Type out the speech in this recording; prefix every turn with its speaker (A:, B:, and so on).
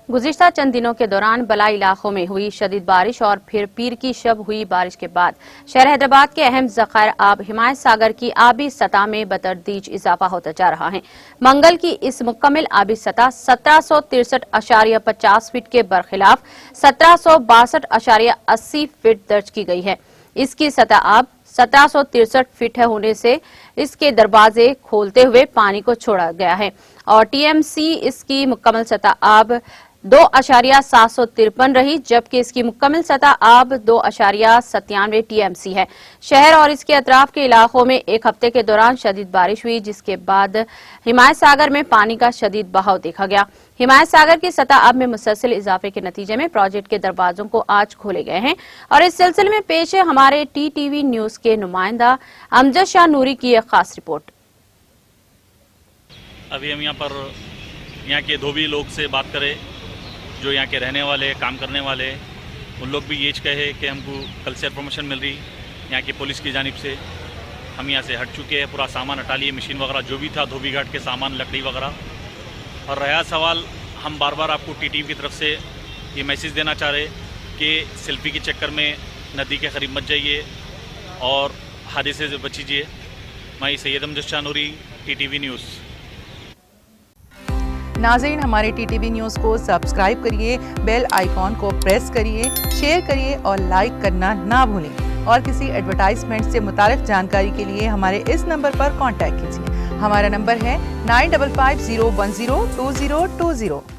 A: गुज़िश्ता चंद दिनों के दौरान बलाई इलाकों में हुई शदीद बारिश और फिर पीर की शब हुई बारिश के बाद शहर हैदराबाद के अहम ज़खायर आब हिमायत सागर की आबी सतह में बतदरीज इजाफा होता जा रहा है। मंगल की इस मुकम्मल आबी सतह 1763.50 फीट के बरखिलाफ 1762.80 फीट दर्ज की गई है। इसकी सतह अब 1763 फीट होने से इसके दरवाजे खोलते हुए पानी को छोड़ा गया है और टीएमसी इसकी मुकम्मल सतह अब 2.753 रही, जबकि इसकी मुकम्मल सतह अब 2.97 टीएमसी है। शहर और इसके अतराफ के इलाकों में एक हफ्ते के दौरान शदीद बारिश हुई, जिसके बाद हिमायत सागर में पानी का शदीद बहाव देखा गया। हिमायत सागर की सतह अब में मुसलसल इजाफे के नतीजे में प्रोजेक्ट के दरवाजों को आज खोले गए हैं और इस सिलसिले में पेश है हमारे टीटीवी न्यूज के नुमाइंदा अमजद शाह नूरी की एक खास रिपोर्ट।
B: अभी हम यहाँ के धोबी लोग से बात करें, जो यहाँ के रहने वाले काम करने वाले, उन लोग भी ये कहे कि हमको कल से प्रमोशन मिल रही यहाँ की पुलिस की जानिब से। हम यहाँ से हट चुके हैं, पूरा सामान हटा लिए, मशीन वगैरह जो भी था धोबी घाट के सामान, लकड़ी वगैरह। और रहा सवाल, हम बार बार आपको टीटीवी की तरफ से ये मैसेज देना चाह रहे कि सेल्फी के चक्कर में नदी के करीब मत जाइए और हादसे से बचीजिए। मैं सैयद अमजद शाह नूरी, टीटीवी न्यूज़।
C: नाज़रीन, हमारे टीटीवी न्यूज़ को सब्सक्राइब करिए, बेल आइकॉन को प्रेस करिए, शेयर करिए और लाइक करना ना भूलें। और किसी एडवर्टाइजमेंट से मुताल्लिक़ जानकारी के लिए हमारे इस नंबर पर कांटेक्ट कीजिए। हमारा नंबर है 9550102020।